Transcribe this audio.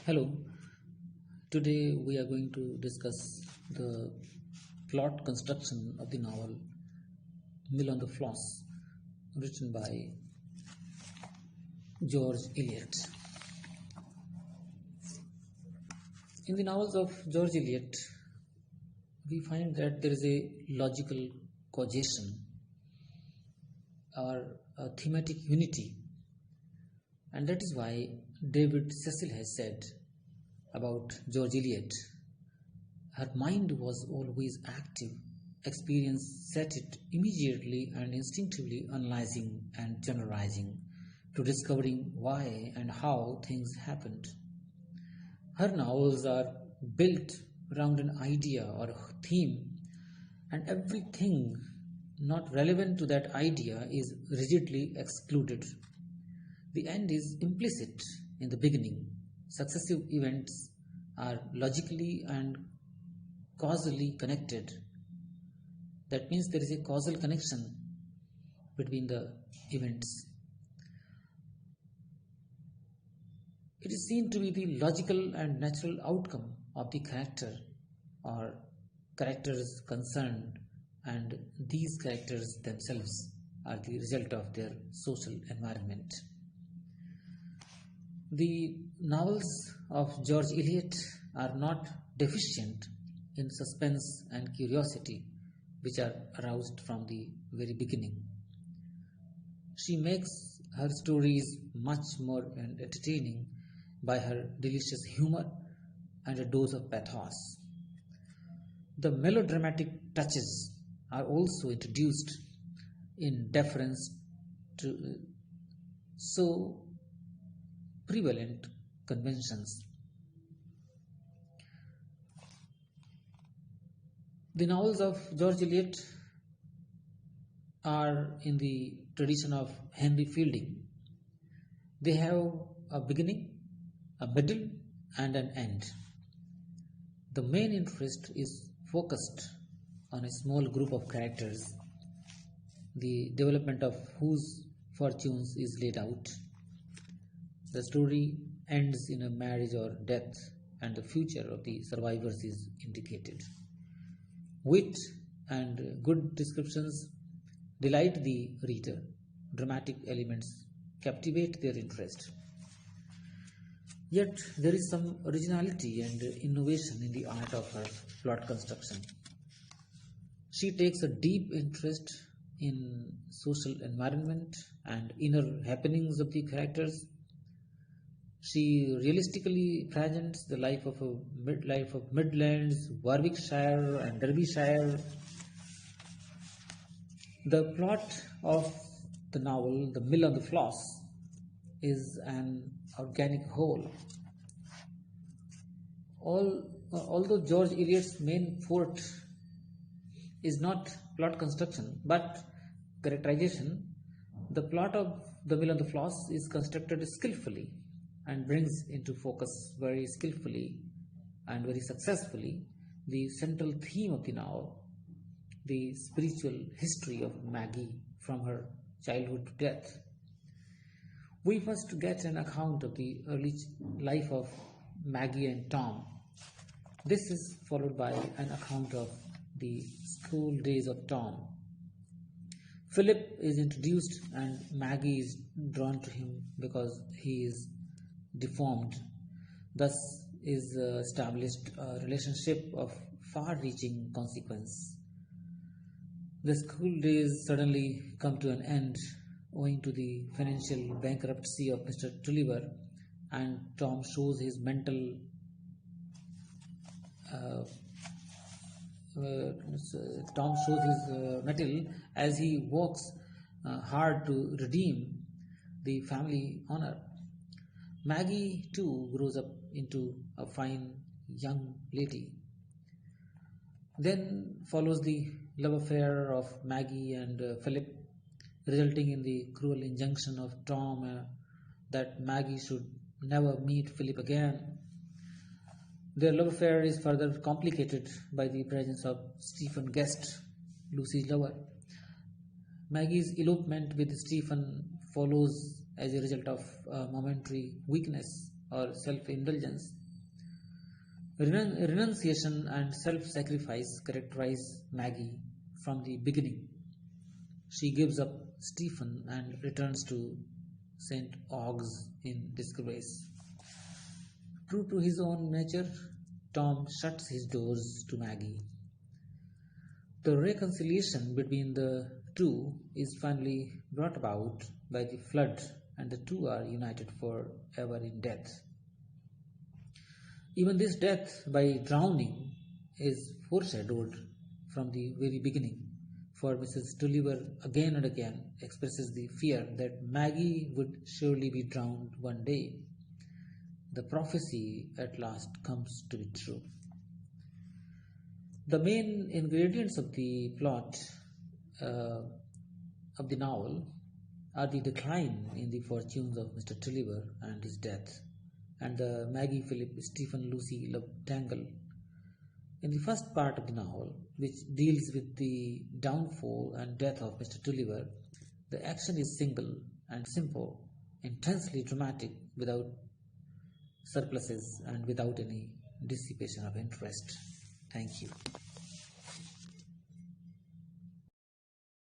Hello, today we are going to discuss the plot construction of the novel Mill on the Floss, written by George Eliot. In the novels of George Eliot, we find that there is a logical causation or a thematic unity, and that is why David Cecil has said about George Eliot, her mind was always active. Experience set it immediately and instinctively analyzing and generalizing to discovering why and how things happened. Her novels are built around an idea or a theme, and everything not relevant to that idea is rigidly excluded. The end is implicit in the beginning. Successive events are logically and causally connected. That means there is a causal connection between the events. It is seen to be the logical and natural outcome of the character or characters concerned, and these characters themselves are the result of their social environment. The novels of George Eliot are not deficient in suspense and curiosity, which are aroused from the very beginning. She makes her stories much more entertaining by her delicious humor and a dose of pathos. The melodramatic touches are also introduced in deference to so prevalent conventions. The novels of George Eliot are in the tradition of Henry Fielding. They have a beginning, a middle, and an end. The main interest is focused on a small group of characters, the development of whose fortunes is laid out. The story ends in a marriage or death, and the future of the survivors is indicated. Wit and good descriptions delight the reader. Dramatic elements captivate their interest. Yet there is some originality and innovation in the art of her plot construction. She takes a deep interest in social environment and inner happenings of the characters. She realistically presents the life of Midlands, Warwickshire, and Derbyshire. The plot of the novel, The Mill on the Floss, is an organic whole. Although George Eliot's main forte is not plot construction but characterization, the plot of The Mill on the Floss is constructed skillfully and brings into focus very skillfully and very successfully the central theme of the novel, the spiritual history of Maggie from her childhood to death. We must get an account of the early life of Maggie and Tom. This is followed by an account of the school days of Tom. Philip is introduced and Maggie is drawn to him because he is deformed. Thus is established a relationship of far-reaching consequence. The school days suddenly come to an end owing to the financial bankruptcy of Mr. Tulliver, and Tom shows his mental mettle as he works hard to redeem the family honor. Maggie too grows up into a fine young lady. Then follows the love affair of Maggie and Philip, resulting in the cruel injunction of Tom that Maggie should never meet Philip again. Their love affair is further complicated by the presence of Stephen Guest, Lucy's lover. Maggie's elopement with Stephen follows as a result of momentary weakness or self-indulgence. Renunciation and self-sacrifice characterize Maggie from the beginning. She gives up Stephen and returns to St. Ogg's in disgrace. True to his own nature, Tom shuts his doors to Maggie. The reconciliation between the two is finally brought about by the flood, and the two are united forever in death. Even this death by drowning is foreshadowed from the very beginning, for Mrs. Tulliver again and again expresses the fear that Maggie would surely be drowned one day. The prophecy at last comes to be true. The main ingredients of the plot of the novel are the decline in the fortunes of Mr. Tulliver and his death, and the Maggie Philip Stephen Lucy love tangle. In the first part of the novel, which deals with the downfall and death of Mr. Tulliver, the action is single and simple, intensely dramatic, without surpluses and without any dissipation of interest. Thank you.